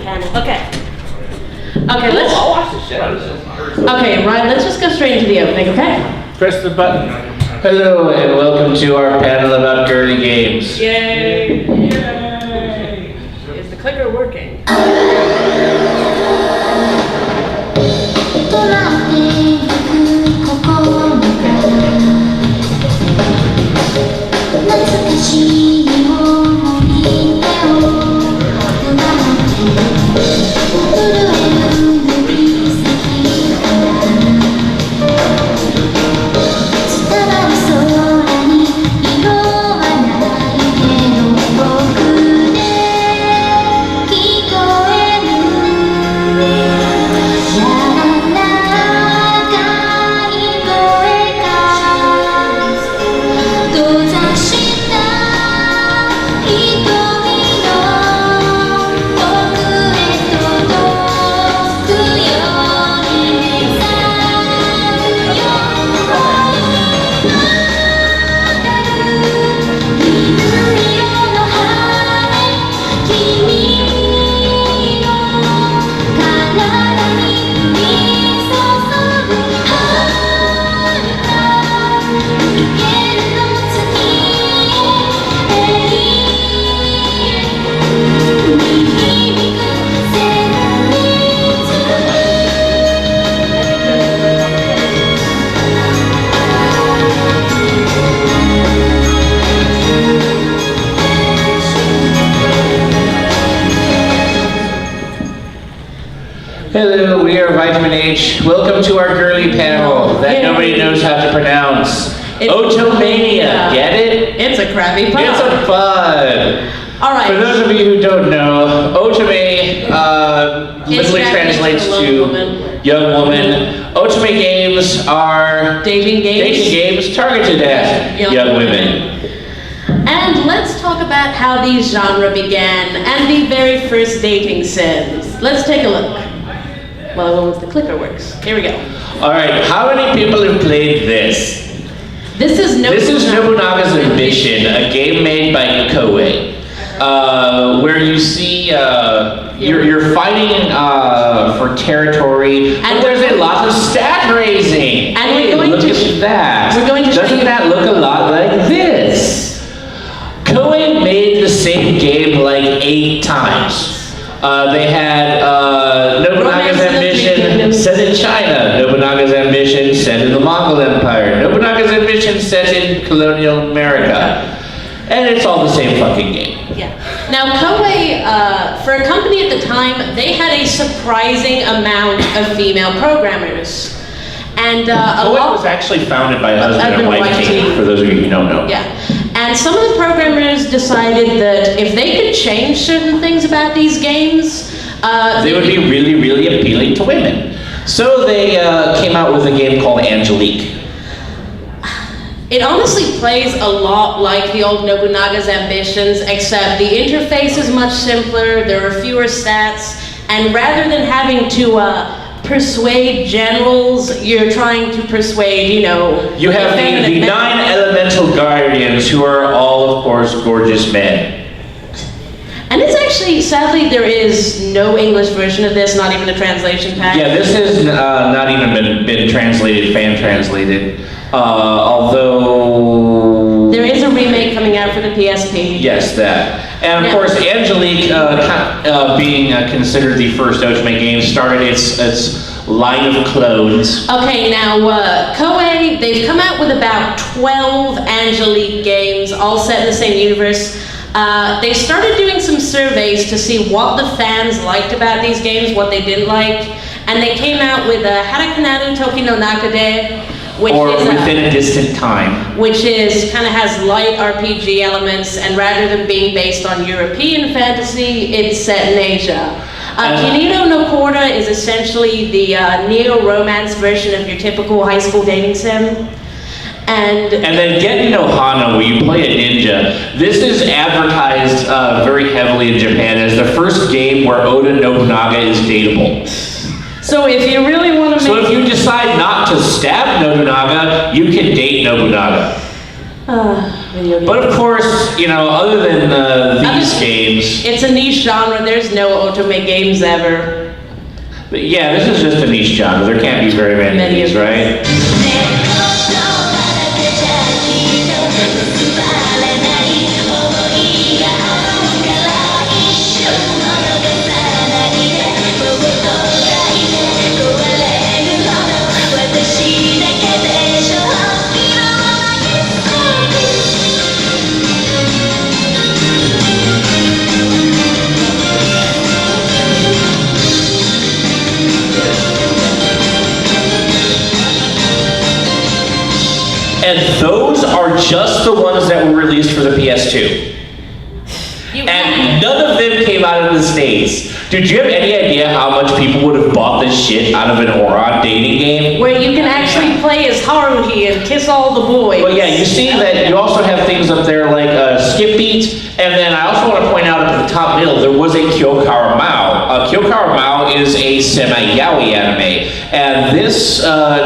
panel. Okay. Okay, I'll watch the shit out of this. Okay, Ryan, let's just go straight into the opening, okay? Press the button. Hello and welcome to our panel about girly games. Yay! Yay! Is the clicker working? Hello, we are Vitamin H. Welcome to our girly panel that nobody knows how to pronounce. Otome-Nia, get it? It's a crappy pun. It's a pun. All right. For those of you who don't know, Otome literally translates to young woman. Otome games are Dating games targeted at young women. And let's talk about how these genre began and the very first dating sims. Let's take a look. Well, once the clicker works. Here we go. All right, how many people have played this? This is Nobunaga's Ambition, a game made by Koei, where you see you're fighting for territory, and there's a lot of stat raising. And we're going look to at that. We're going to Doesn't that look a lot like this? Koei made the same game like 8 times. They had Nobunaga's Ambition set in China, Nobunaga's Ambition set in the Mongol Empire, Nobunaga's Ambition set in colonial America. And it's all the same fucking game. Yeah. Now, Koei, for a company at the time, they had a surprising amount of female programmers. And Koei was actually founded by a husband and wife team, for those of you who don't know. Yeah. And some of the programmers decided that if they could change certain things about these games, they would be really, really appealing to women. So they came out with a game called Angelique. It honestly plays a lot like the old Nobunaga's Ambitions, except the interface is much simpler, there are fewer stats, and rather than having to persuade generals, you're trying to persuade, you have the 9 elemental guardians who are all, of course, gorgeous men. And it's actually, sadly, there is no English version of this, not even a translation pack. Yeah, this has not even been translated, fan translated, although... There is a remake coming out for the PSP. Yes, that. And of course, Angelique, being considered the first Otome game, started its line of clones. Okay, now Koei, they've come out with about 12 Angelique games, all set in the same universe. They started doing some surveys to see what the fans liked about these games, what they didn't like, and they came out with Harakanari Toki no Nakade, which is Within a Distant Time, which is kind of has light RPG elements, and rather than being based on European fantasy, it's set in Asia. Kinino no Korda is essentially the neo-romance version of your typical high school dating sim. And then Gen no Hana, where you play a ninja. This is advertised very heavily in Japan as the first game where Oda Nobunaga is dateable. So if you really want to So if you decide not to stab Nobunaga, you can date Nobunaga. video game. But of course, you know, other than these games... It's a niche genre. There's no Otome games ever. But yeah, this is just a niche genre. There can't be very many of these, right? And those are just the ones that were released for the PS2. And none of them came out of the States. Did you have any idea how much people would have bought this shit out of an Oron dating game? Where you can actually play as Haruhi and kiss all the boys. Well, yeah, you see that you also have things up there like Skip Beat, and then I also want to point out at the top middle, there was a Kyokara Mao. Kyokara Mao is a semi-yaoi anime, and this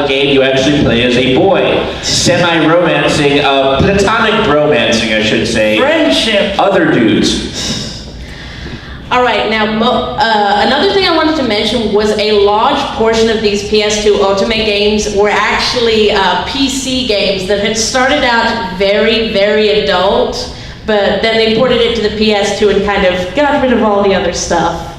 game you actually play as a boy, semi-romancing, platonic romancing, I should say. Friendship. Other dudes. All right, now another thing I wanted to mention was a large portion of these PS2 Otome games were actually PC games that had started out very, very adult, but then they ported it to the PS2 and kind of got rid of all the other stuff.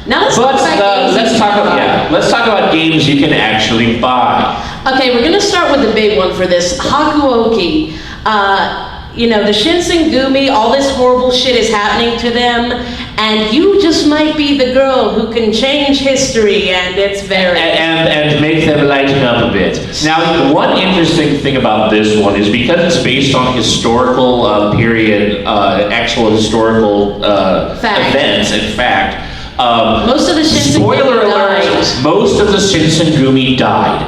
Now let's talk about games you can actually buy. Okay, we're gonna start with the big one for this, Hakuoki. You know, the Shinsengumi, all this horrible shit is happening to them, and you just might be the girl who can change history, and it's very... And make them lighten up a bit. Now, one interesting thing about this one is because it's based on historical period, actual historical events, in fact, most of the Shinsengumi spoiler alert, most of the Shinsengumi died.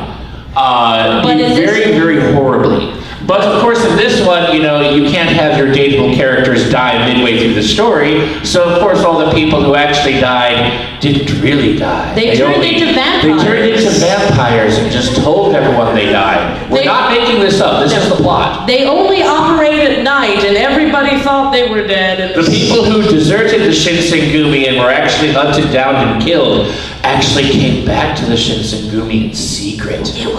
Very, very horribly. But of course, in this one, you know, you can't have your dateable characters die midway through the story. So of course, all the people who actually died didn't really die. They turned into vampires. They turned into vampires and just told everyone they died. We're not making this up. This is the plot. They only operate at night, and everybody thought they were dead. The people who deserted the Shinsengumi and were actually hunted down and killed actually came back to the Shinsengumi in secret. It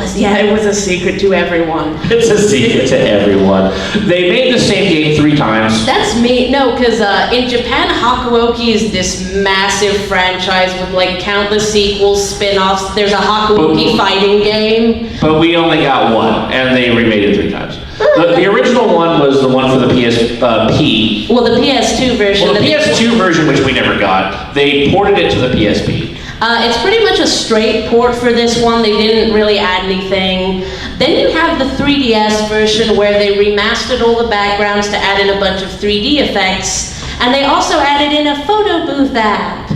was a secret to everyone. It's a secret to everyone. They made the same game 3 times. That's me. No, because in Japan, Hakuoki is this massive franchise with like countless sequels, spin-offs. There's a Hakuoki fighting game. But we only got one, and they remade it 3 times. The original one was the one for the PSP. Well, the PS2 version. Well, the PS2 version, which we never got, they ported it to the PSP. It's pretty much a straight port for this one. They didn't really add anything. Then you have the 3DS version where they remastered all the backgrounds to add in a bunch of 3D effects. And they also added in a photo booth app.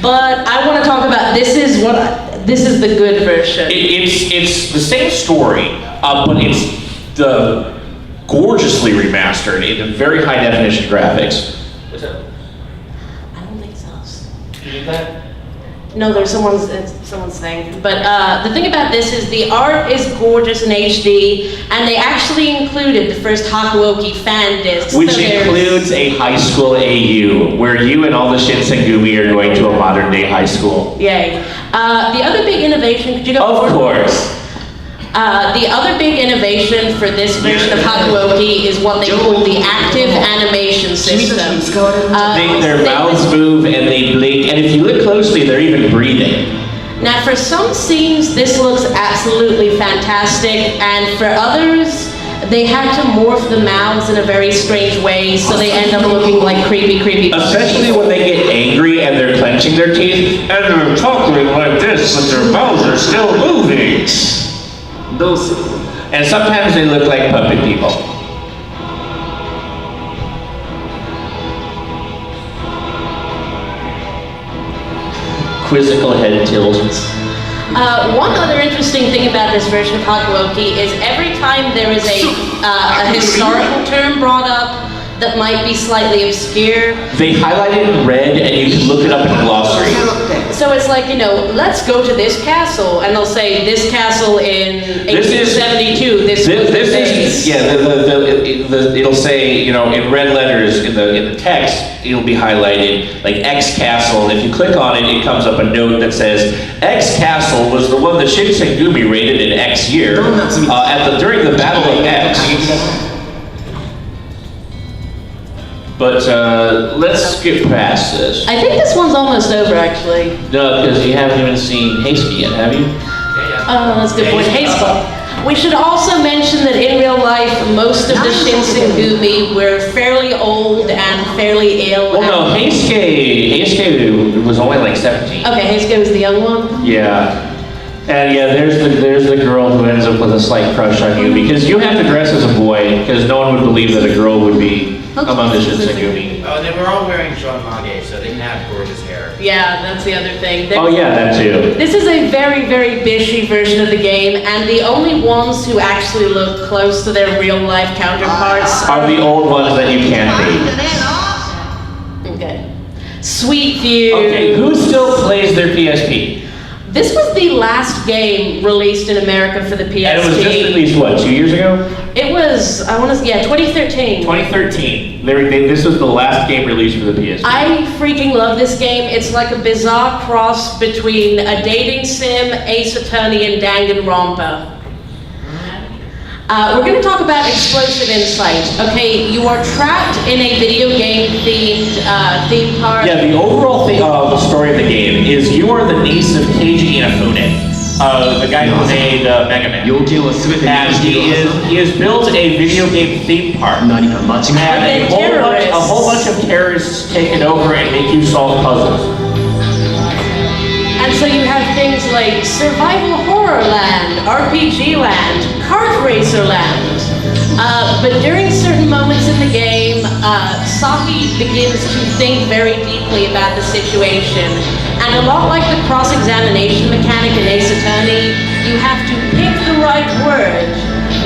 But I want to talk about, this is the good version. It's the same story, but it's the gorgeously remastered in very high definition graphics. What's that? I don't think so. You need that? No, there's someone's saying. But the thing about this is the art is gorgeous in HD, and they actually included the first Hakuoki fan disc. Which includes a high school AU, where you and all the Shinsengumi are going to a modern day high school. Yay. The other big innovation, could you go Of course. The other big innovation for this version of Hakuoki is what they call the active animation system. Their mouths move and they blink, and if you look closely, they're even breathing. Now, for some scenes, this looks absolutely fantastic, and for others, they had to morph the mouths in a very strange way, so they end up looking like creepy. Especially when they get angry and they're clenching their teeth, and they're talking like this, but their mouths are still moving. And sometimes they look like puppet people. Quizzical head tilt. One other interesting thing about this version of Hakuoki is every time there is a historical term brought up that might be slightly obscure. They highlight it in red and you can look it up in a glossary. So it's it's like, let's go to this castle, and they'll say this castle in 1872. This is it'll say, in red letters in the text, it'll be highlighted like X castle. And if you click on it, it comes up a note that says X castle was the one that Shinsengumi raided in X year during the Battle of X. But let's skip past this. I think this one's almost over, actually. No, because you haven't even seen Hasty yet, have you? Oh, that's a good point. Hasty. We should also mention that in real life, most of the Shinsengumi were fairly old and fairly ill. Well, no, Heisuke was only like 17. Okay, Heisuke was the young one? Yeah. And yeah, there's the girl who ends up with a slight crush on you, because you have to dress as a boy, because no one would believe that a girl would be among the Shinsengumi. Oh, they were all wearing John Mage, so they didn't have gorgeous hair. Yeah, that's the other thing. Oh yeah, that too. This is a very, very bishy version of the game, and the only ones who actually look close to their real-life counterparts are the old ones that you can't beat. Okay. Sweet View. Okay, who still plays their PSP? This was the last game released in America for the PSP. And it was just released, what, 2 years ago? It was, 2013. 2013. This was the last game released for the PSP. I freaking love this game. It's like a bizarre cross between a dating sim, Ace Attorney, and Danganronpa. We're going to talk about explosive insight. Okay, you are trapped in a video game themed theme park. Yeah, the overall story of the game is you are the niece of Keiji Inafune, the guy who made Mega Man. And he has built a video game theme park. And a whole bunch of terrorists take it over and make you solve puzzles. And so you have things like Survival Horror Land, RPG Land, Kart Racer Land. But during certain moments in the game, Saki begins to think very deeply about the situation. And a lot like the cross-examination mechanic in Ace Attorney, you have to pick the right word.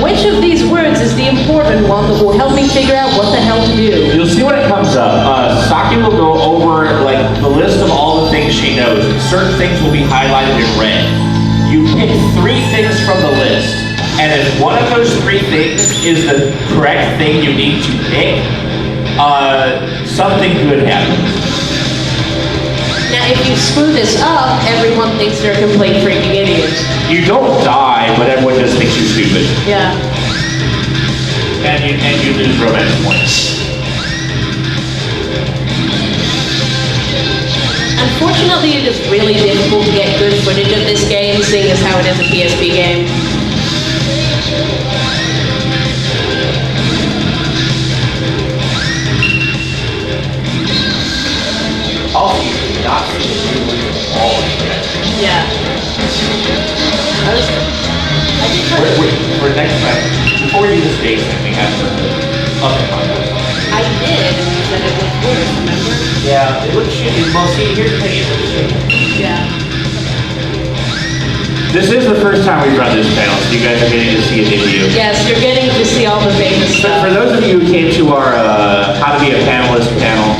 Which of these words is the important one that will help me figure out what the hell to do? You'll see when it comes up. Saki will go over like the list of all the things she knows. Certain things will be highlighted in red. You pick 3 things from the list, and if one of those 3 things is the correct thing you need to pick, something good happens. Now, if you screw this up, everyone thinks you're a complete freaking idiot. You don't die, but everyone just thinks you're stupid. Yeah. And you lose romance points. Unfortunately, it is really difficult to get good footage of this game, seeing as how it is a PSP game. Also, you cannot see the wall yet. Yeah. For next time, before we do this basement, we have to up it on that. I did, and you said it was worse, remember? Yeah, it looks shitty. Well, see, here's the thing, it looks shitty. Yeah. This is the first time we've run this panel, so you guys are getting to see a video. Yes, you're getting to see all the famous stuff. For those of you who came to our How to Be a Panelist panel,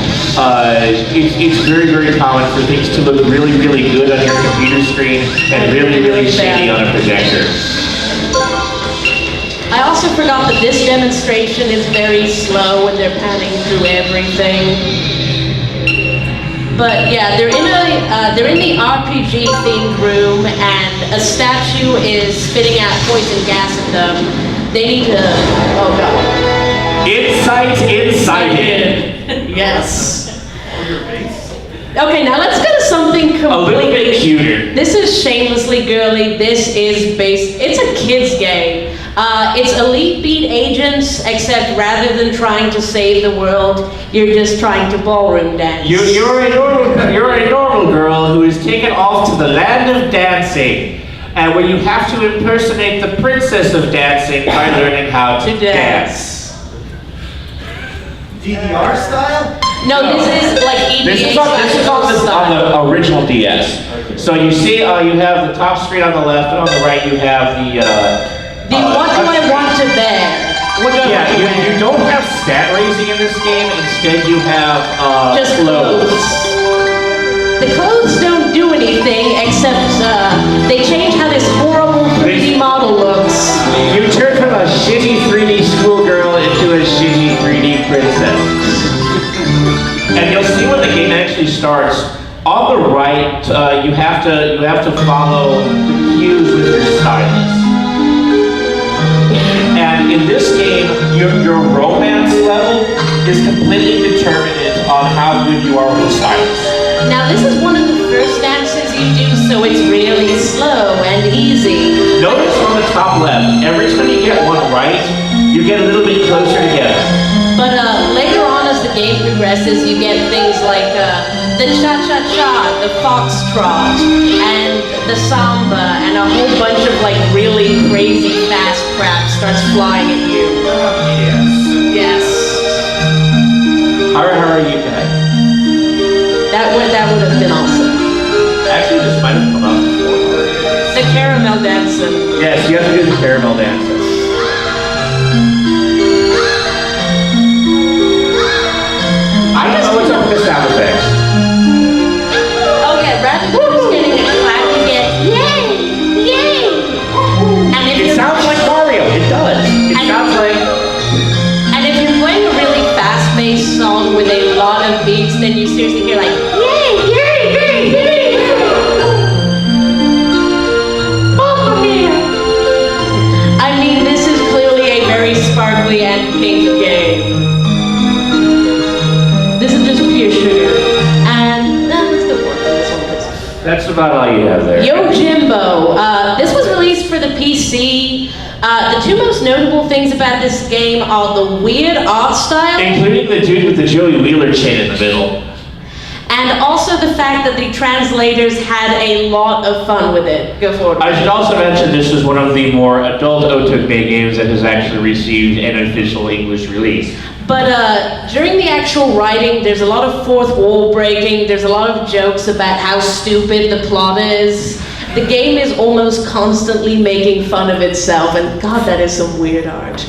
it's very, very common for things to look really, really good on your computer screen and really, really shitty on a projector. I also forgot that this demonstration is very slow when they're panning through everything. But yeah, they're in the RPG themed room, and a statue is spitting out poison gas at them. They need to. Oh god. Insight incited. Yes. Okay, now let's go to something completely. A little bit cuter. This is shamelessly girly. This is it's a kid's game. It's Elite Beat Agents, except rather than trying to save the world, you're just trying to ballroom dance. You're a normal girl who is taken off to the land of dancing, and where you have to impersonate the princess of dancing by learning how to dance. DDR style? No, this is like EDH. This is on the original DS. So you see, you have the top screen on the left, and on the right you have the what do I want to bear? You don't have stat raising in this game. Instead, you have just clothes. The clothes don't do anything. on the right, you have to follow the cues with your stylus. And in this game, your romance level is completely determined on how good you are with the stylus. Now this is one of the first dances you do, so it's really slow and easy. Notice on the top left, every time you get one right, you get a little bit closer together. But later on as the game progresses, you get things like the cha-cha-cha, the foxtrot, and the samba, and a whole bunch of like really crazy fast crap starts flying at you. Yes. How are you tonight? That would have been awesome. Actually, this might have come out before. The caramel dancing. Yes, you have to do the caramel dancing. I don't know what's up with the sound effects. Oh yeah, rather than just getting a clap, you get yay, yay. And if It sounds like Mario. It does. It sounds like. And if you're playing a really fast-paced song with a lot of beats, then you seriously hear like yay, yay, yay, yay. Otome-Nia. I mean, this is clearly a very sparkly and pink game. This is just pure sugar. And let's go for it for this one, please. That's about all you have there. Yojimbo. This was released for the PC. The two most notable things about this game are the weird art style, Including the dude with the Joey Wheeler chain in the middle. and also the fact that the translators had a lot of fun with it. Go forward. I should also mention this is one of the more adult Otome games that has actually received an official English release. But during the actual writing, there's a lot of fourth wall breaking, there's a lot of jokes about how stupid the plot is. The game is almost constantly making fun of itself, and God, that is some weird art.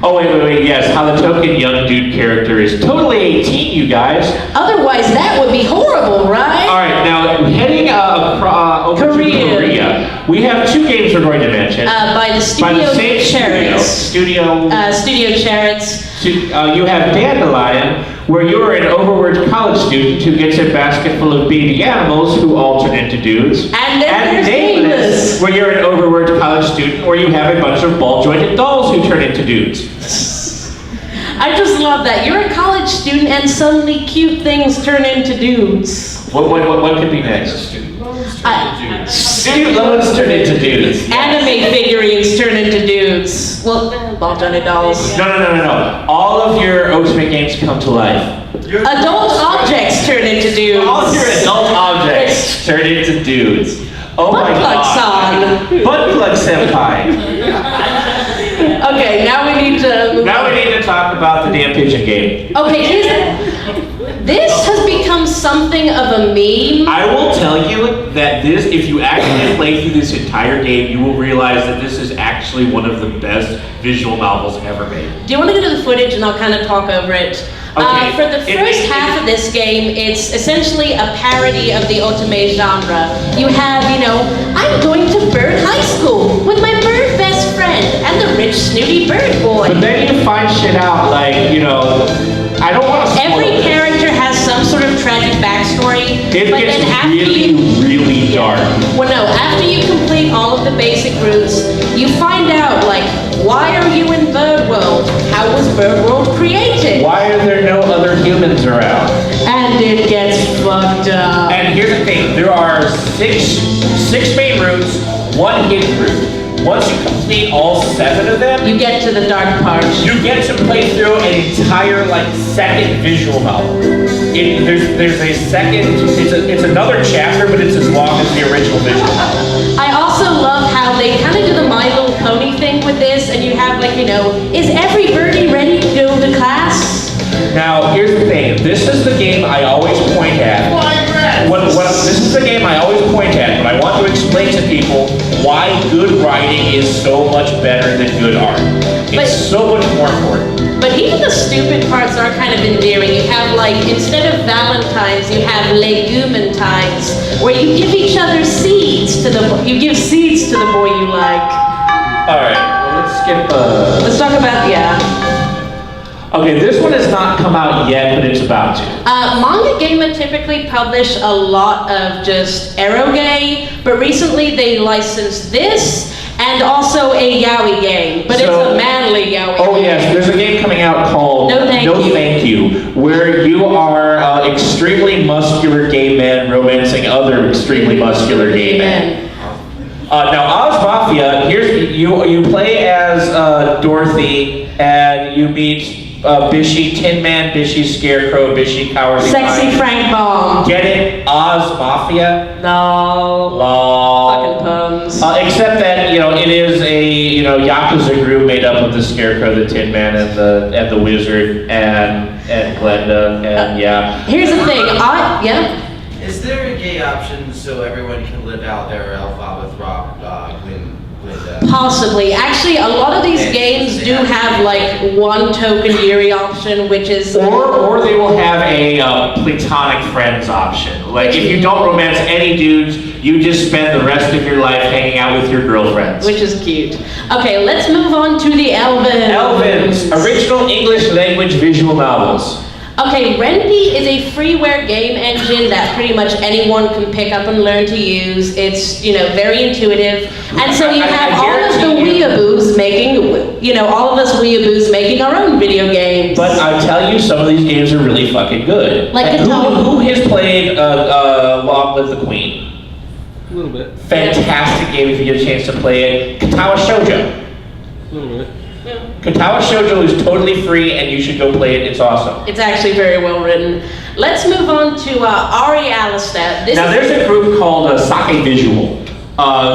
Oh, wait, yes, how the token young dude character is totally 18, you guys. Otherwise, that would be horrible, right? All right, now heading over to Korea, we have two games we're going to mention. By the Studio same Chariots. Studio. Studio Chariots. You have Dandelion, where you're an overworked college student who gets a basket full of baby animals who all turn into dudes. And then there's Nameless, where you're an overworked college student where you have a bunch of ball-jointed dolls who turn into dudes. I just love that. You're a college student and suddenly cute things turn into dudes. What could be next? Student loans turn into dudes. Anime figurines turn into dudes. Well, ball-jointed dolls. No. All of your Otome games come to life. Adult objects turn into dudes. All of your adult objects turn into dudes. Oh my god. Butt plug senpai. Okay, now we need to move on. We need to talk about the damn pigeon game. Okay, this has become something of a meme. I will tell you that if you actually play through this entire game, you will realize that this is actually one of the best visual novels ever made. Do you want to go to the footage and I'll kind of talk over it? Okay. For the first half of this game, it's essentially a parody of the otome genre. You have, I'm going to bird high school with my bird best friend and the rich snooty bird boy. But then you find shit out like, I don't want to spoil Every it. character has some sort of tragic backstory. It but gets then after really dark. Well, no, after you complete all of the basic routes, you find out, why are you in Bird World? How was Bird World created? Why are there no other humans around? And it gets fucked up. And here's the thing, there are six main routes, one hidden route. Once you complete all 7 of them, You get to the dark part. you get to play through an entire second visual novel. There's a second, it's another chapter, but it's as long as the original visual novel. I also love how they kind of do the My Little Pony thing with this, and you have is every birdie ready to go to class? Now, here's the thing. This is the game I always point at. This is the game I always point at, but I want to explain to people why good writing is so much better than good art. It's so much more important. But even the stupid parts are kind of endearing. You have instead of Valentine's, you have Legumentimes, where you give each other seeds you give seeds to the boy you like. All right, well, let's skip. Let's talk about Okay, this one has not come out yet, but it's about to. Manga Gamer typically publish a lot of just eroge, but recently they licensed this and also a yaoi game, but it's a manly yaoi game. Oh yes, there's a game coming out called No Thank You, where you are extremely muscular gay men romancing other extremely muscular gay men. Now Oz Mafia, you play as Dorothy, and you meet Bishy, Tin Man, Bishy, Scarecrow, Bishy, Cowardly Sexy Lion. Frank Baum. Get it? Oz Mafia? No. Lol. Fucking puns. Except that, it is a, Yakuza group made up of the Scarecrow, the Tin Man, and the Wizard, and Glenda, and yeah. Here's the thing, Is there a gay option so everyone can live out their Alphabet Rock when Possibly. Actually, a lot of these games do have like one token Yuri option, which is... Or they will have a platonic friends option. Like if you don't romance any dudes, you just spend the rest of your life hanging out with your girlfriends. Which is cute. Okay, let's move on to the Elvins. Elvins, original English language visual novels. Okay, Ren'Py is a freeware game engine that pretty much anyone can pick up and learn to use. It's, very intuitive. And so you have all of the weeaboos making, all of us weeaboos making our own video games. But I tell you, some of these games are really fucking good. Like who has played Long Live the Queen? A little bit. Fantastic game if you get a chance to play it. Katawa Shoujo. A little bit. Katawa Shoujo is totally free and you should go play it, it's awesome. It's actually very well written. Let's move on to Ari Alistad. There's a group called Sake Visual,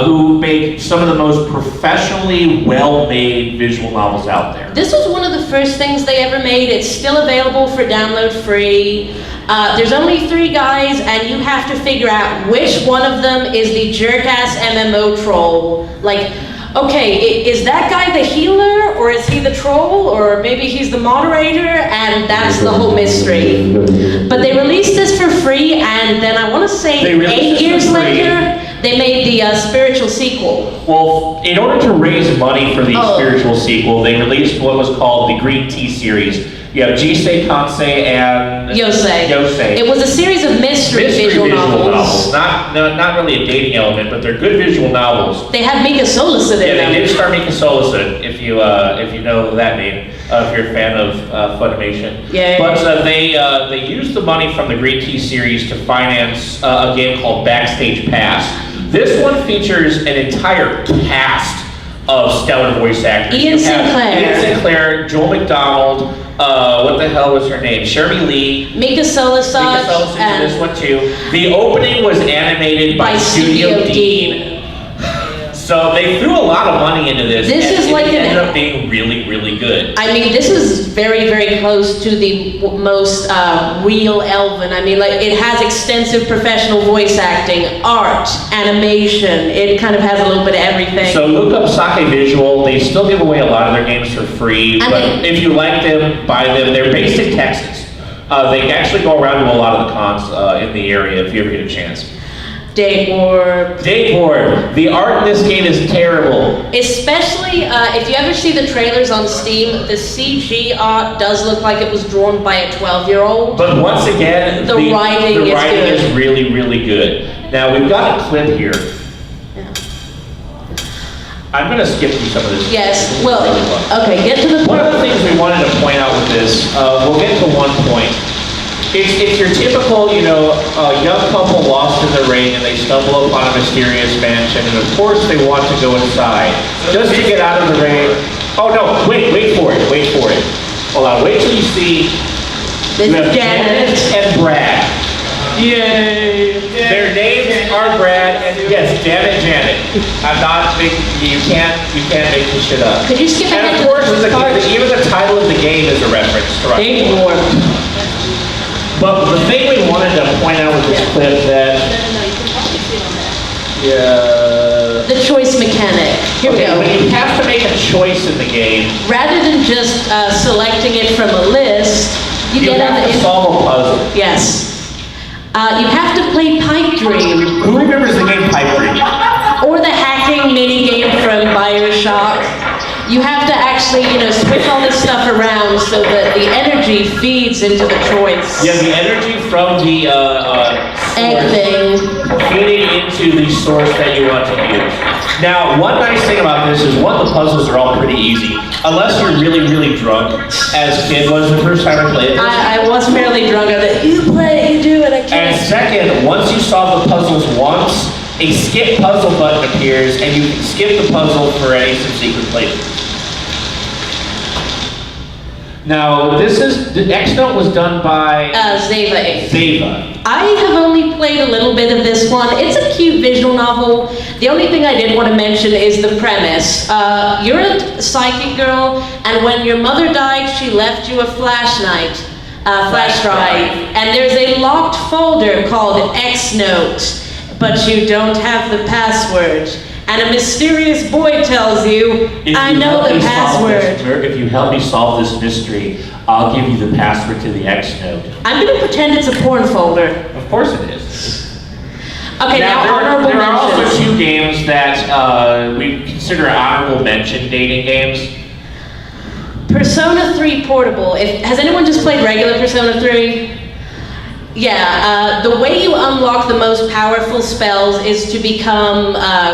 who make some of the most professionally well-made visual novels out there. This was one of the first things they ever made. It's still available for download free. There's only 3 guys, and you have to figure out which one of them is the jerk-ass MMO troll. Okay, is that guy the healer, or is he the troll, or maybe he's the moderator, and that's the whole mystery. But they released this for free, and then I want to say 8 years later, they made the spiritual sequel. Well, in order to raise money for the spiritual sequel, they released what was called the Green Tea series. You have Jisei, Kansei, and Yosei. It was a series of mystery visual novels. Not really a dating element, but they're good visual novels. They had Mika Solis in them. Yeah, they did star Mika Solis if you know that name, if you're a fan of Funimation. Yeah. But they used the money from the Green Tea series to finance a game called Backstage Pass. This one features an entire cast of stellar voice actors. Ian Sinclair, Joel McDonald, what the hell was her name? Sherry Lee. Mika Solis in this one too. The opening was animated by Studio Dean. So they threw a lot of money into this. This is like it ended up being really, really good. I mean, this is very, very close to the most real Elven. I mean, it has extensive professional voice acting, art, animation. It kind of has a little bit of everything. So look up Sake Visual. They still give away a lot of their games for free, but if you like them, buy them. They're based in Texas. They actually go around to a lot of the cons in the area if you ever get a chance. Dateboard. The art in this game is terrible. Especially if you ever see the trailers on Steam, the CG art does look like it was drawn by a 12-year-old. But once again, the writing is really, really good. Now we've got a clip here. Yeah. I'm going to skip through some of this. Yes, well, okay, get to the point. One of the things we wanted to point out with this, we'll get to one point. It's your typical, young couple lost in the rain and they stumble upon a mysterious mansion, and of course they want to go inside just to get out of the rain. Oh no, wait for it. Hold on, wait till you see. You have Janet and Brad. Yay! Their names are Brad and yes, Janet. I'm not making, you can't make this shit up. Could you skip ahead? And of course, even the title of the game is a reference to Dateboard. But the thing we wanted to point out with this clip that... No, you can probably see it on that. Yeah... The choice mechanic. Here we go. When you have to make a choice in the game... Rather than just selecting it from a list, you have to solve a puzzle. Yes. You have to play Pipe Dream. Who remembers the game Pipe Dream? Or the hacking mini game from BioShock. You have to actually, switch all this stuff around so that the energy feeds into the choice. Yeah, the energy from the Egg thing. feeding into the source that you want to use. Now, one nice thing about this is, one, the puzzles are all pretty easy. Unless you're really, really drunk, as kid was the first time I played this. I was fairly drunk on it. You play, you do it, I can't. And second, once you solve the puzzles once, a skip puzzle button appears, and you can skip the puzzle for any subsequent playthrough. Now, the X Note was done by Zeva. Zeva. I have only played a little bit of this one. It's a cute visual novel. The only thing I did want to mention is the premise. You're a psychic girl, and when your mother died, she left you a flash drive, and there's a locked folder called X Note, but you don't have the password. And a mysterious boy tells you, I know the password. If you help me solve this mystery, I'll give you the password to the X Note. I'm going to pretend it's a porn folder. Of course it is. Okay, now honorable there are also mentions. 2 games that we consider honorable mention dating games. Persona 3 Portable. Has anyone just played regular Persona 3? Yeah, the way you unlock the most powerful spells is to become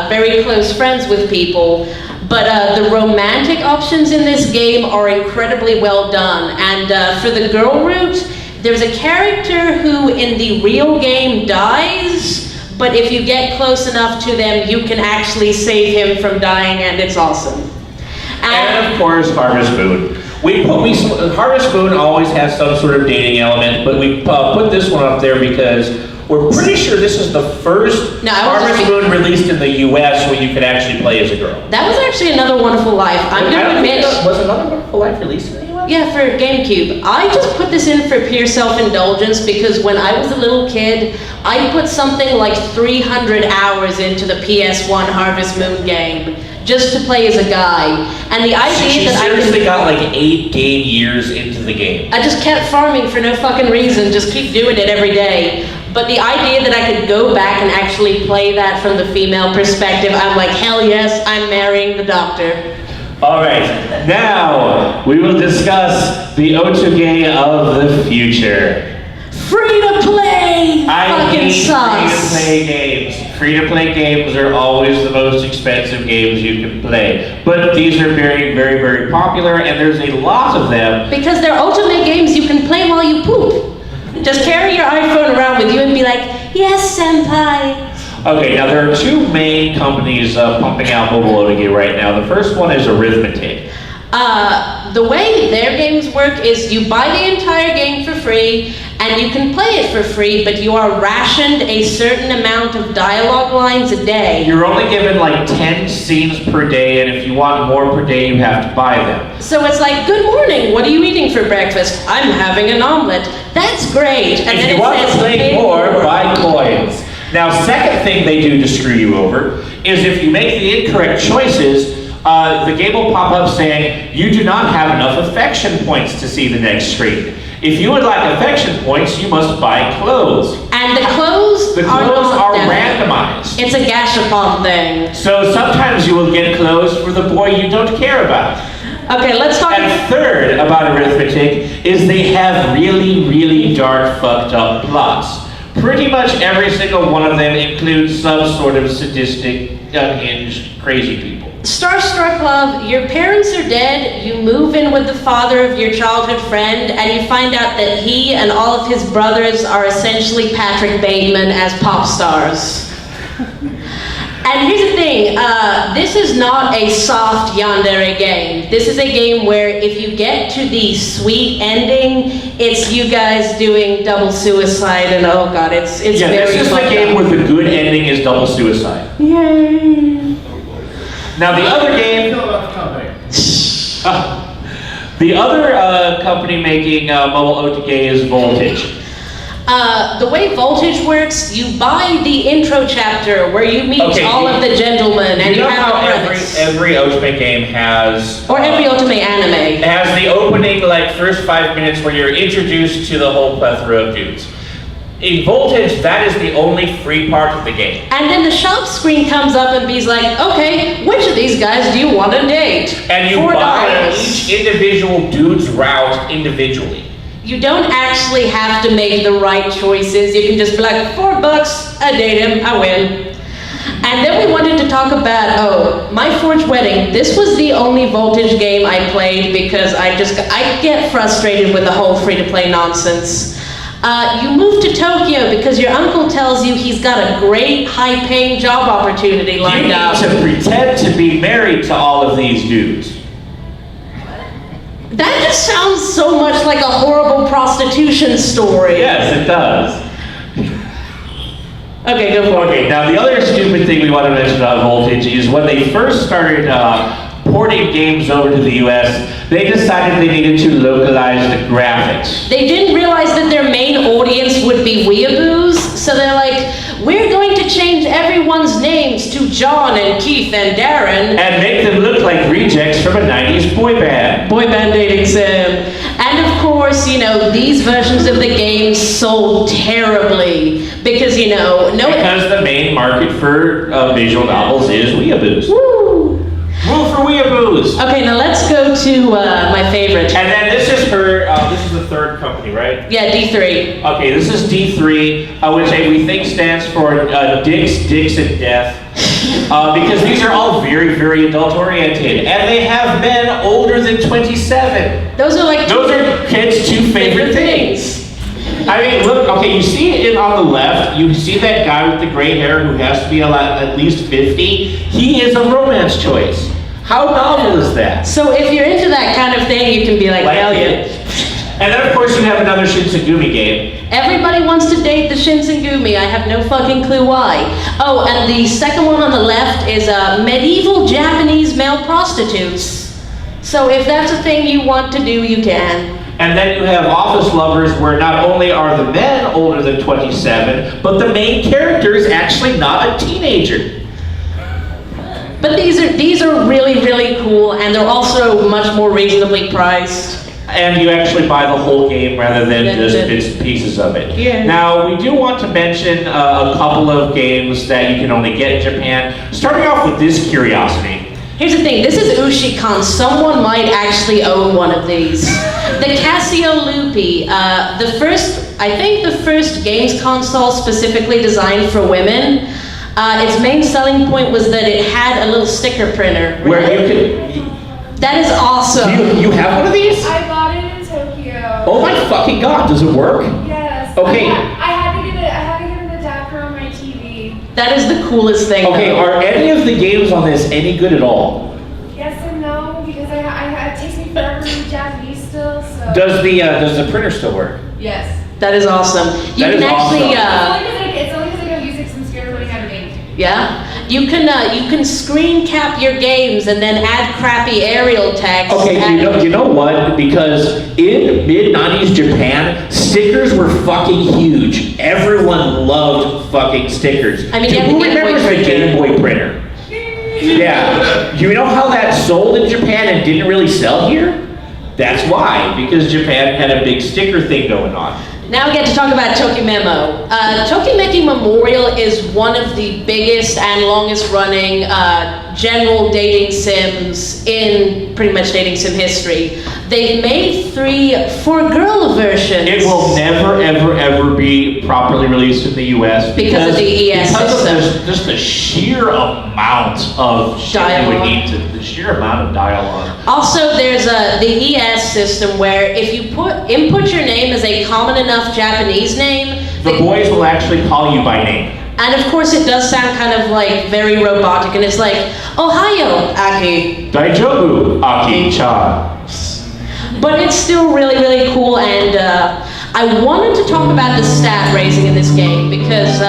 very close friends with people, but the romantic options in this game are incredibly well done. And for the girl route, there's a character who in the real game dies, but if you get close enough to them, you can actually save him from dying, and it's awesome. And of course, Harvest Moon. Harvest Moon always has some sort of dating element, but we put this one up there because we're pretty sure this is the first Harvest Moon released in the US where you could actually play as a girl. That was actually Another Wonderful Life. I'm going to admit. Was Another Wonderful Life released in the US? Yeah, for GameCube. I just put this in for pure self-indulgence because when I was a little kid, I put something like 300 hours into the PS1 Harvest Moon game just to play as a guy. And the idea that I seriously got like 8 game years into the game. I just kept farming for no fucking reason, just keep doing it every day. But the idea that I could go back and actually play that from the female perspective, I'm like, hell yes, I'm marrying the doctor. All right, now we will discuss the Otoge of the future. Free to play! Fucking sucks. Free-to-play games. Free-to-play games are always the most expensive games you can play. But these are very, very, very popular, and there's a lot of them. Because they're Otome games you can play while you poop. Just carry your iPhone around with you and be like, yes, senpai. Okay, now there are 2 main companies pumping out mobile Otoge right now. The first one is Arithmetic. The way their games work is you buy the entire game for free, and you can play it for free, but you are rationed a certain amount of dialogue lines a day. You're only given like 10 scenes per day, and if you want more per day, you have to buy them. So it's like, good morning, what are you eating for breakfast? I'm having an omelet. That's great. And if then you want to play more, buy coins. Now, second thing they do to screw you over is if you make the incorrect choices, the game will pop up saying, you do not have enough affection points to see the next screen. If you would like affection points, you must buy clothes. And the clothes are randomized. It's a gashapon thing. So sometimes you will get clothes for the boy you don't care about. Okay, let's talk. And third about Arithmetic is they have really, really dark, fucked up plots. Pretty much every single one of them includes some sort of sadistic, unhinged, crazy people. Starstruck Love, your parents are dead, you move in with the father of your childhood friend, and you find out that he and all of his brothers are essentially Patrick Bateman as pop stars. And here's the thing, this is not a soft yandere game. This is a game where if you get to the sweet ending, it's you guys doing double suicide, and oh god, it's very Yeah, this is the game where the good ending is double suicide. Yay! Now the other game... the other company making mobile Otoge is Voltage. The way Voltage works, you buy the intro chapter where you meet all of the gentlemen, and you know have how the premise. every Otome game has... Or every Otome anime. It has the opening, like, first 5 minutes where you're introduced to the whole plethora of dudes. In Voltage, that is the only free part of the game. And then the shop screen comes up and B's like, okay, which of these guys do you want to date? And you $4. buy each individual dude's route individually. You don't actually have to make the right choices. You can just be like, $4, I date him, I win. And then we wanted to talk about, My Forged Wedding. This was the only Voltage game I played because I get frustrated with the whole free-to-play nonsense. You moved to Tokyo because your uncle tells you he's got a great high-paying job opportunity lined up. You need to pretend to be married to all of these dudes. That just sounds so much like a horrible prostitution story. Yes, it does. Okay, go for it. Okay, now the other stupid thing we want to mention about Voltage is when they first started porting games over to the US, they decided they needed to localize the graphics. They didn't realize that their main audience would be weeaboos, so they're like, we're going to change everyone's names to John and Keith and Darren. And make them look like rejects from a 90s boy band. Boy band dating sim. And of course, these versions of the game sold terribly because, Because the main market for visual novels is weeaboos. Woo! Woo for weeaboos! Okay, now let's go to my favorite. And then this is this is the third company, right? Yeah, D3. Okay, this is D3, which we think stands for Dicks, and Death. Because these are all very, very adult-oriented. And they have men older than 27. Those are kids' two favorite things. I mean, look, okay, you see it on the left, you see that guy with the gray hair who has to be at least 50. He is a romance choice. How novel is that? So if you're into that kind of thing, you can be like, hell yeah. And then, of course, you have another Shinsengumi game. Everybody wants to date the Shinsengumi. I have no fucking clue why. Oh, and the second one on the left is medieval Japanese male prostitutes. So if that's a thing you want to do, you can. And then you have Office Lovers, where not only are the men older than 27, but the main character is actually not a teenager. But these are really, really cool, and they're also much more reasonably priced. And you actually buy the whole game rather than just bits and pieces of it. Yeah. Now, we do want to mention a couple of games that you can only get in Japan. Starting off with this curiosity. Here's the thing, this is Ushicon. Someone might actually own one of these. The Casio Loopy, I think the first games console specifically designed for women. Its main selling point was that it had a little sticker printer. Where you could... That is awesome. You have one of these? I bought it in Tokyo. Oh my fucking god, does it work? Yes. Okay. I had to get an adapter on my TV. That is the coolest thing. Okay, though. are any of the games on this any good at all? Yes and no, because it takes me forever to read Japanese still, so. Does the printer still work? Yes. That is awesome. You That can is actually, It's only because I don't use it because I'm scared of learning how to read. yeah, you can screen cap your games and then add crappy aerial text. Okay, you know what? Because in mid-90s Japan, stickers were fucking huge. Everyone loved fucking stickers. I mean, Who yeah, the Game Boy remembers the printer. Game Boy printer? Yeah. You know how that sold in Japan and didn't really sell here? That's why, because Japan had a big sticker thing going on. Now we get to talk about Tokimemo. Tokimeki Memorial is one of the biggest and longest running general dating sims in pretty much dating sim history. They've made 3 for-girl versions. It will never, ever, ever be properly released in the US Because of the ES because system. of just the sheer amount of shit you would Dialogue. need to, the sheer amount of dialogue. Also, there's the ES system where if you input your name as a common enough Japanese name, The boys will actually call you by name. and of course it does sound kind of like very robotic, and it's like, Ohio, Aki. Daijobu, Aki-chan. But it's still really, really cool, and I wanted to talk about the stat raising in this game because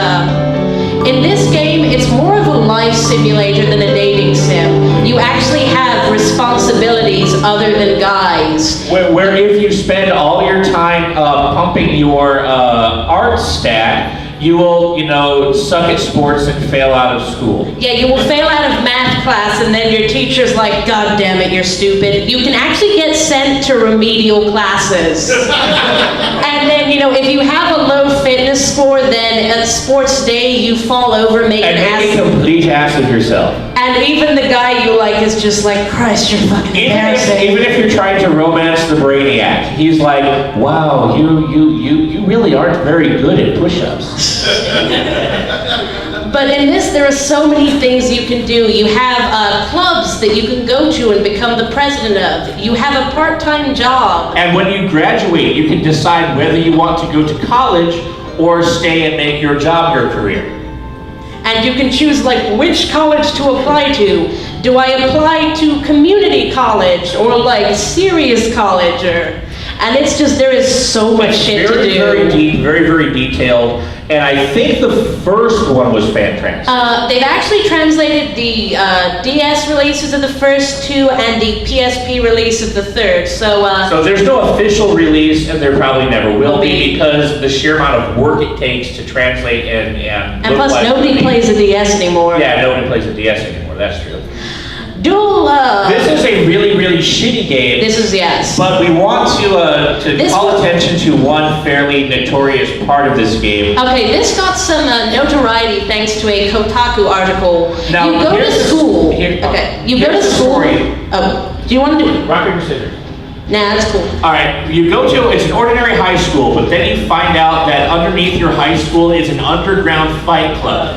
in this game, it's more of a life simulator than a dating sim. You actually have responsibilities other than guys. Where if you spend all your time pumping your art stat, you will, suck at sports and fail out of school. Yeah, you will fail out of math class and then your teacher's like, God damn it, you're stupid. You can actually get sent to remedial classes. And then, if you have a low fitness score, then at sports day you fall over, make and an make ass. a complete ass of yourself. And even the guy you like is just like, Christ, you're fucking embarrassing. Even if you're trying to romance the brainiac, he's like, wow, you really aren't very good at push-ups. But in this, there are so many things you can do. You have clubs that you can go to and become the president of. You have a part-time job. And when you graduate, you can decide whether you want to go to college or stay and make your job your career. And you can choose which college to apply to. Do I apply to community college or serious college and it's just, there is so much shit to do. Very deep, very, very detailed. And I think the first one was fan-trans. They've actually translated the DS releases of the first two and the PSP release of the third. So there's no official release, and there probably never will be, because the sheer amount of work it takes to translate and plus nobody plays a DS anymore. Yeah, nobody plays a DS anymore. That's true. Dual Love. This is a really, really shitty game. This is, yes. But we want to call attention to one fairly notorious part of this game. Okay, this got some notoriety thanks to a Kotaku article. Now, you go to school. You go to school. Story. Oh, do you want to do it? Rock, paper, scissors. Nah, that's cool. All right, it's an ordinary high school, but then you find out that underneath your high school is an underground fight club.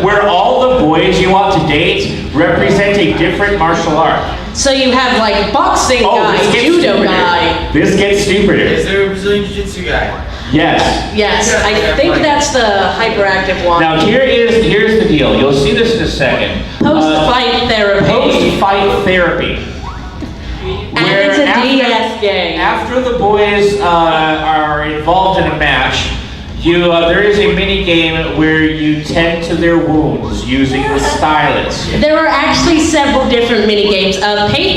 Where all the boys you want to date represent a different martial art. So you have boxing guy, judo guy. This gets stupider. Is there a Brazilian Jiu-Jitsu guy? Yes. Yes, I think that's the hyperactive one. Now here's the deal. You'll see this in a second. Post-fight therapy. Post-fight therapy. And it's a DS game. After the boys are involved in a match, there is a mini game where you tend to their wounds using the stylus. There are actually several different mini games.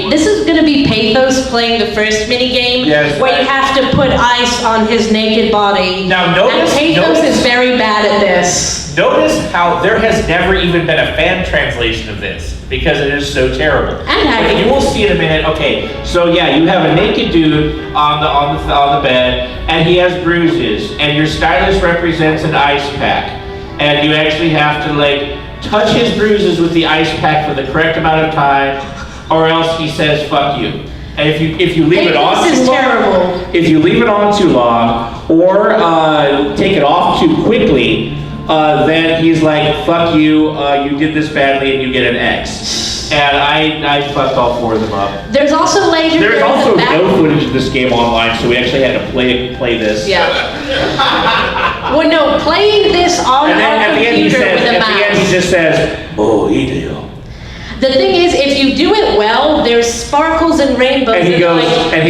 This is going to be Pathos playing the first mini game, where you have to put ice on his naked body. Now notice, and Pathos is very bad at this. Notice how there has never even been a fan translation of this, because it is so terrible. But you will see in a minute. Okay, so yeah, you have a naked dude on the bed, and he has bruises, and your stylus represents an ice pack, and you actually have to touch his bruises with the ice pack for the correct amount of time, or else he says "fuck you." And if you leave it on too long, if you leave it on too long, or take it off too quickly, then he's like, fuck you, you did this badly, and you get an X. And I fucked all four of them up. There's also later. There's also no footage of this game online, so we actually had to play this. Yeah. Well, no, playing this on our computer with a mouse. At the end he just says, oh, idiot. The thing is, if you do it well, there's sparkles and rainbows. And he goes, And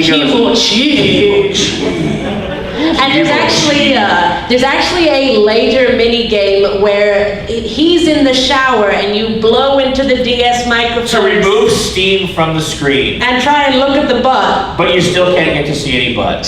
there's actually a later mini game where he's in the shower and you blow into the DS microphone to remove steam from the screen and try and look at the butt. But you still can't get to see any butt.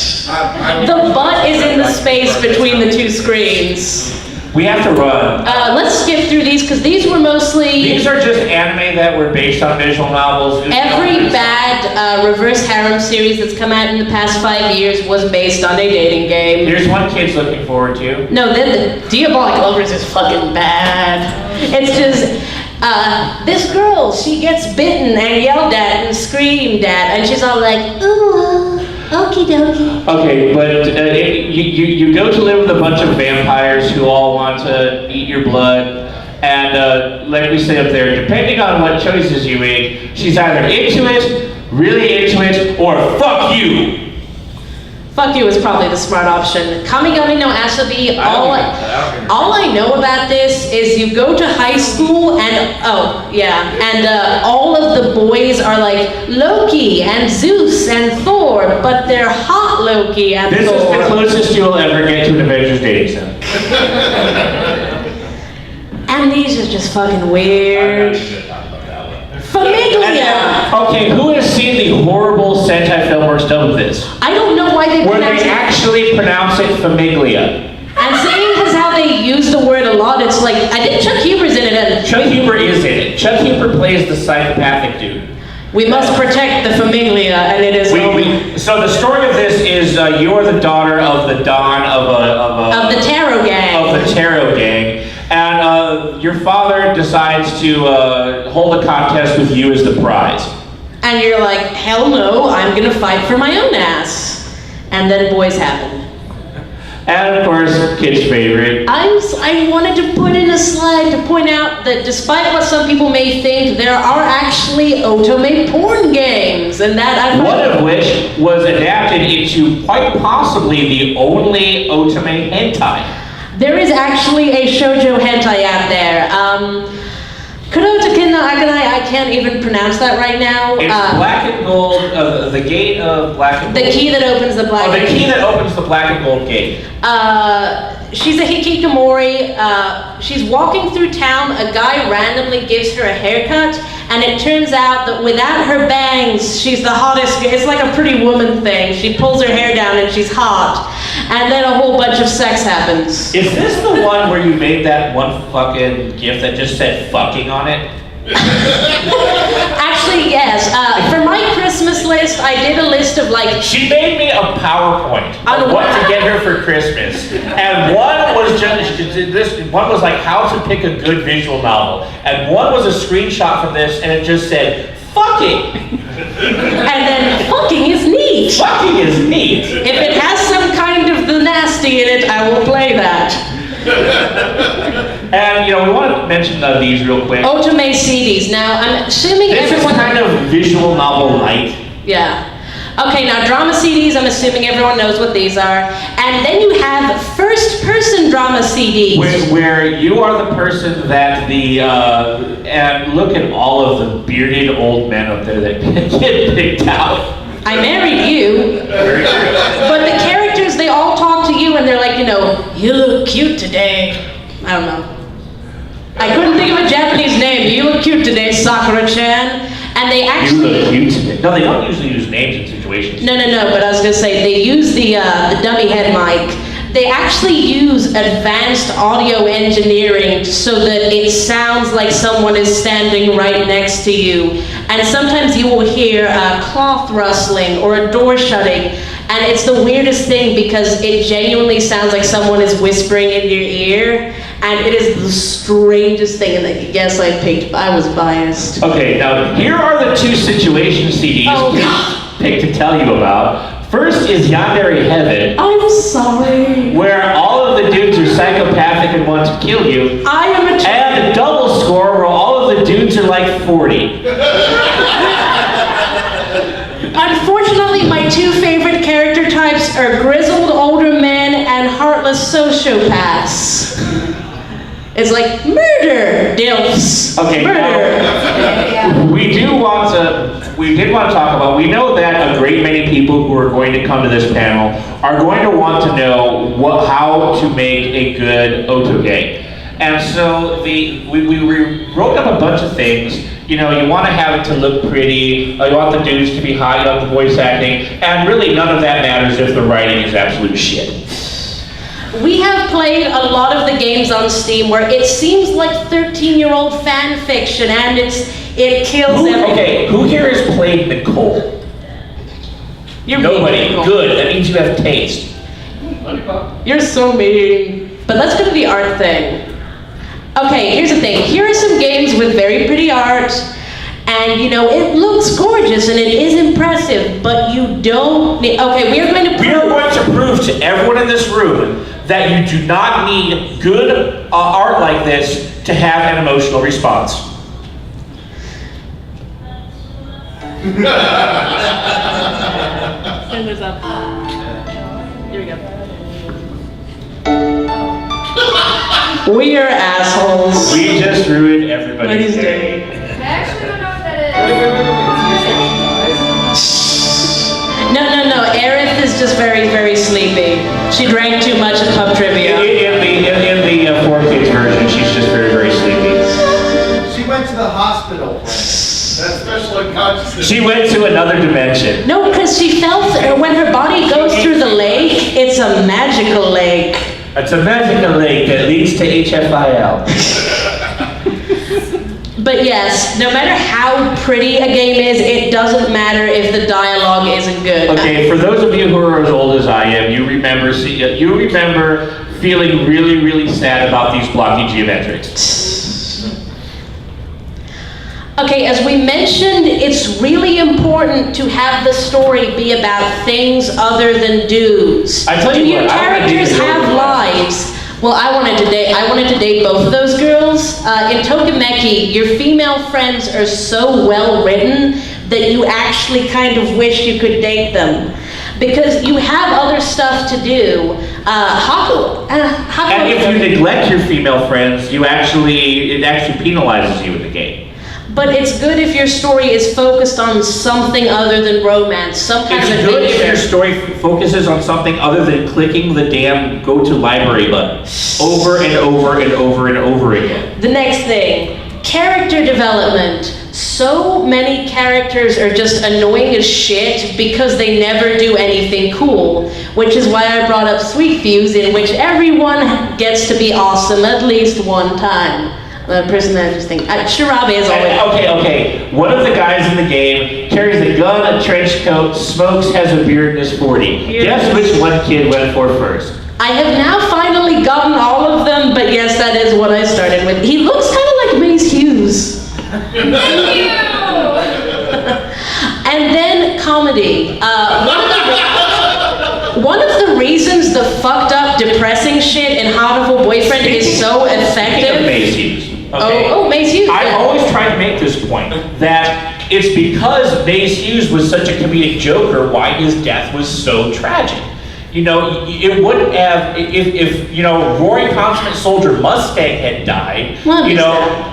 The butt is in the space between the two screens. We have to run. Let's skip through these because these were mostly. These are just anime that were based on visual novels. Every bad reverse harem series that's come out in the past 5 years was based on a dating game. There's one kid's looking forward to. No, then the Diabolic Lovers is fucking bad. It's just this girl, she gets bitten and yelled at and screamed at, and she's all like, ooh. Okie dokie. Okay, but you go to live with a bunch of vampires who all want to eat your blood, and like we say up there, depending on what choices you make, she's either into it, really into it, or fuck you. Fuck you is probably the smart option. Kamigami no Asobi, all I know about this is you go to high school and, all of the boys are like Loki and Zeus and Thor, but they're hot Loki and Thor. This is the closest you'll ever get to an Avengers dating sim. And these are just fucking weird. Famiglia! Okay, who has seen the horrible Sentai film works done with this? I don't know why they Where they actually pronounce it Famiglia. And Chuck Huber is in it. Chuck Huber plays the psychopathic dude. We must protect the familia, and it is So the story of this is you are the daughter of the Don of the tarot gang. Of the tarot gang, and your father decides to hold a contest with you as the prize. And you're like, hell no, I'm gonna fight for my own ass. And then boys happen. And of course, kid's favorite. I wanted to put in a slide to point out that despite what some people may think, there are actually otome porn games, and that one of which was adapted into quite possibly the only otome hentai. There is actually a shoujo hentai out there. Kurotakina Aganai, I can't even pronounce that right now. It's black and gold, the gate of black and gold. The key that opens the black the key that opens the black and gold gate. She's a hikikomori. She's walking through town. A guy randomly gives her a haircut, and it turns out that without her bangs, she's the hottest. It's like a Pretty Woman thing. She pulls her hair down and she's hot. And then a whole bunch of sex happens. Is this the one where you made that one fucking gif that just said fucking on it? Actually, yes. For my Christmas list, I did a list of like... She made me a PowerPoint of what to get her for Christmas. And one was one was like how to pick a good visual novel. And one was a screenshot from this and it just said, fucking. And then fucking is neat. Fucking is neat. If it has some kind of the nasty in it, I will play that. And, we want to mention these real quick. Otome CDs. Now, I'm assuming this everyone... is kind of visual novel light. Yeah. Okay, now drama CDs, I'm assuming everyone knows what these are. And then you have first-person drama CDs. Where you are the person that and look at all of the bearded old men up there that get picked out. I married you. But the characters, they all talk to you and they're like, you look cute today. I don't know. I couldn't think of a Japanese name. You look cute today, Sakura-chan. And they actually... You look cute today. No, they don't usually use names in situations. No, but I was going to say, they use the dummy head mic. They actually use advanced audio engineering so that it sounds like someone is standing right next to you. And sometimes you will hear a cloth rustling or a door shutting. And it's the weirdest thing because it genuinely sounds like someone is whispering in your ear. And it is the strangest thing. And yes, I was biased. Okay, now here are the two situation CDs picked to tell you about. First is Yandere Heaven. I'm sorry. Where all of the dudes are psychopathic and want to kill you. I am a And Double Score where all of the dudes are like 40. Unfortunately, my two favorite character types are grizzled older men and heartless sociopaths. It's like murder, dilfs. Okay, murder. now, we did want to talk about, we know that a great many people who are going to come to this panel are going to want to know how to make a good otoge. And so we wrote up a bunch of things. You want to have it to look pretty, you want the dudes to be hot, you want the voice acting, and really none of that matters if the writing is absolute shit. We have played a lot of the games on Steam where it seems like 13-year-old fan fiction and it kills everything. Okay, who here has played Nicole? Nobody. Good, that means you have taste. You're so mean. But let's go to the art thing. Okay, here's the thing. Here are some games with very pretty art, and it looks gorgeous and it is impressive, but you don't need... Okay, we are going to prove to everyone in this room that you do not need good art like this to have an emotional response. Fingers up. Here we go. We are assholes. We just ruined everybody's day. I actually don't know what that is. No. Aerith is just very, very sleepy. She drank too much at pub trivia. In the 4Kids version, she's just very, very sleepy. She went to the hospital. That's special unconsciousness. She went to another dimension. No, because she felt when her body goes through the lake, it's a magical lake. It's a magical lake that leads to HFIL. But yes, no matter how pretty a game is, it doesn't matter if the dialogue isn't good. Okay, for those of you who are as old as I am, you remember feeling really, really sad about these blocky geometrics. Okay, as we mentioned, it's really important to have the story be about things other than dudes. I tell you Do your what, I wanna date characters the girl have girl. lives? Well, I wanted to date both of those girls. In Otome-Nia, your female friends are so well written that you actually kind of wish you could date them. Because you have other stuff to do. And if you neglect your female friends, it actually penalizes you in the game. But it's good if your story is focused on something other than romance, some kind It's of good if adventure. your story focuses on something other than clicking the damn go to library button over and over and over and over again. The next thing, character development. So many characters are just annoying as shit because they never do anything cool, which is why I brought up Sweet Fuse, in which everyone gets to be awesome at least one time. The personages thing. Shirabe is always. Okay. One of the guys in the game carries a gun, a trench coat, smokes, has a beard, and is 40. Yes. Guess which one kid went for first? I have now finally gotten all of them, but yes, that is what I started with. He looks kind of like Mace Hughes. Thank you! And then comedy. One of the reasons the fucked up, depressing shit in Hot Boyfriend is so Speaking of effective. Mace Hughes, okay? Oh, Mace Hughes. I've yeah. always tried to make this point, that it's because Mace Hughes was such a comedic joker why his death was so tragic. You know, it wouldn't have, if Rory Consummate Soldier Mustang had died, Well,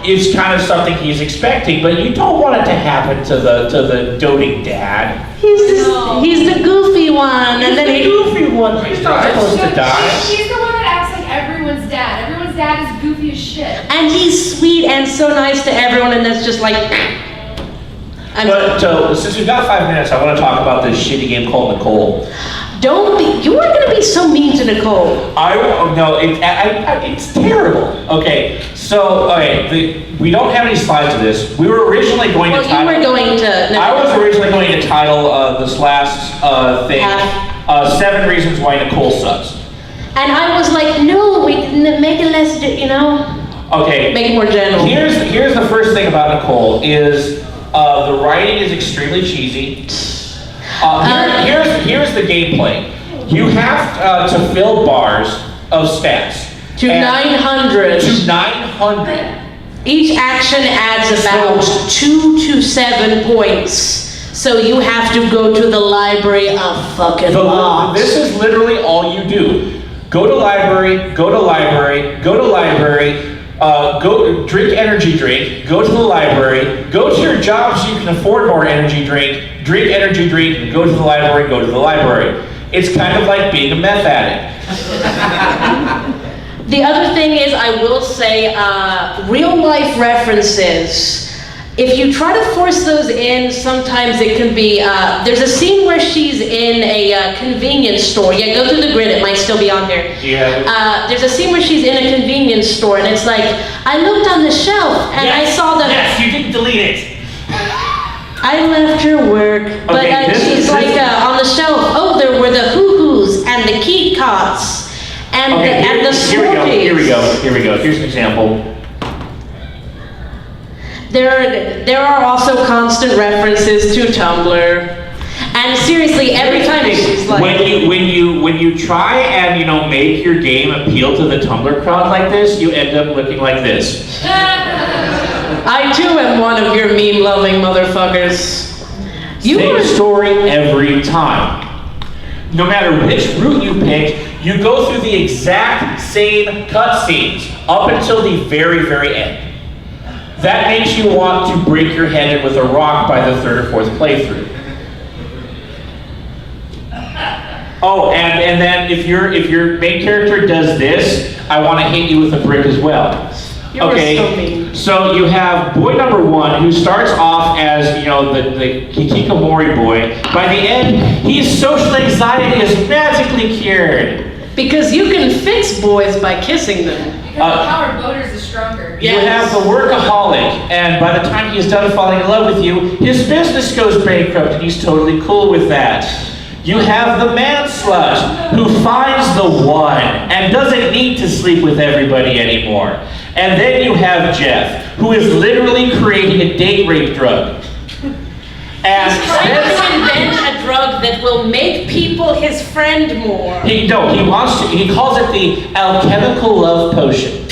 it's kind of something he's expecting, but you don't want it to happen to the doting dad. He's the goofy one, and then the goofy one, he's not supposed to die. She's the one that acts like everyone's dad. Everyone's dad is goofy as shit. and he's sweet and so nice to everyone, and that's just like. So since we've got 5 minutes, I want to talk about this shitty game called Nicole. Don't be. You are gonna be so mean to Nicole. It's terrible. Okay, so we don't have any slides of this. We were originally going to Well, you title. were going to. No, I was originally going to title this last thing 7 Reasons Why Nicole Sucks. And I was like, no, we make it less. Okay. Make it more general. Here's the first thing about Nicole is the writing is extremely cheesy. Here's the gameplay. You have to fill bars of stats. To 900. To 900. Each action adds about 2 to 7 points. So you have to go to the library a fucking lot. This is literally all you do. Go to library, go to library, go to library, go drink energy drink, go to the library, go to your job so you can afford more energy drink energy drink, and go to the library, go to the library. It's kind of like being a meth addict. The other thing is, I will say, real life references. If you try to force those in, sometimes it can be, there's a scene where she's in a convenience store. Yeah, go through the grid, it might still be on here. Yeah. There's a scene where she's in a convenience store, and it's like, I looked on the shelf, and I saw the... Yes, you didn't delete it. I left your work, but she's on the shelf, oh, there were the hoo-hoos, and the key cots, and the Scorpies. Here we go. Here's an example. There are also constant references to Tumblr, and seriously, every time she's like, when you try and make your game appeal to the Tumblr crowd like this, you end up looking like this. I too am one of your meme-loving motherfuckers. Same story every time. No matter which route you pick, you go through the exact same cutscenes up until the very, very end. That makes you want to break your head in with a rock by the 3rd or 4th playthrough. Oh, and then if your main character does this, I want to hit you with a brick as well. You are so mean. So you have boy number 1 who starts off as the hikikomori boy. By the end, his social anxiety is magically cured. Because you can fix boys by kissing them. Because the power of voters is stronger. You have the workaholic, and by the time he's done falling in love with you, his business goes bankrupt, and he's totally cool with that. You have the man slut, who finds the one, and doesn't need to sleep with everybody anymore. And then you have Jeff, who is literally creating a date rape drug. And He's trying to invent a drug that will make people his friend more. he calls it the alchemical love potion.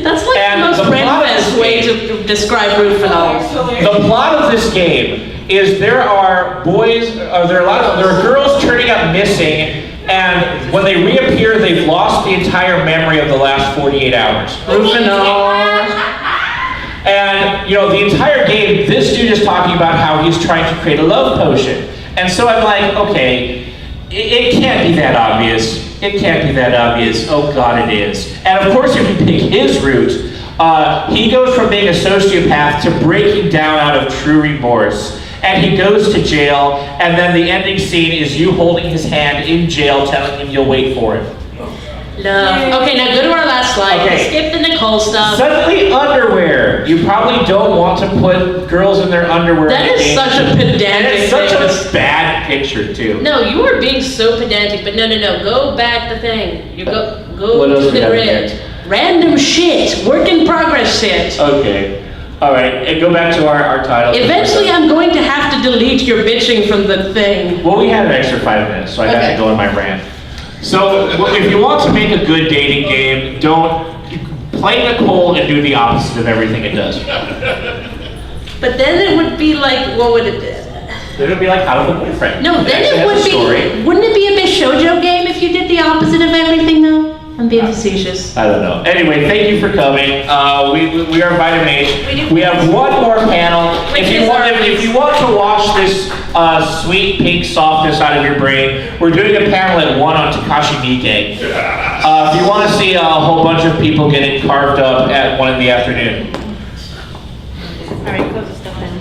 That's like And the most the plot of Renfest this way game- to describe Rufinol. The plot of this game is there are girls turning up missing, and when they reappear, they've lost the entire memory of the last 48 hours. Rufinol. And, the entire game, this dude is talking about how he's trying to create a love potion. And so I'm like, okay, it can't be that obvious. It can't be that obvious. Oh God, it is. And of course, if you pick his route, he goes from being a sociopath to breaking down out of true remorse. And he goes to jail, and then the ending scene is you holding his hand in jail, telling him you'll wait for him. Love. Okay, now go to our last slide. Okay. Skip the Nicole stuff. Suddenly, underwear. You probably don't want to put girls in their underwear. That is such a And pedantic it's such thing. a bad picture, too. No, you were being so pedantic, but no. Go back the thing. You go What else to we the have in grid. here? Random shit. Work in progress shit. Okay. All right, and go back to our title. Eventually, I'm going to have to delete your bitching from the thing. Well, we had an extra 5 minutes, so I had Okay. to go on my rant. So, if you want to make a good dating game, don't play Nicole and do the opposite of everything it does. But then it would be like, what would it be? They're gonna be like, how to the boyfriend. No, then Actually, it that's would a story. be, wouldn't it be a Bishojo game if you did the opposite of everything though? I'm being facetious. I don't know. Anyway, thank you for coming. We are Vitamin H. We have one more panel. If you want to watch this sweet pink softness out of your brain, we're doing a panel at 1 on Takashi Miike. If you want to see a whole bunch of people getting carved up at 1 in the afternoon. All right, close the stuff down.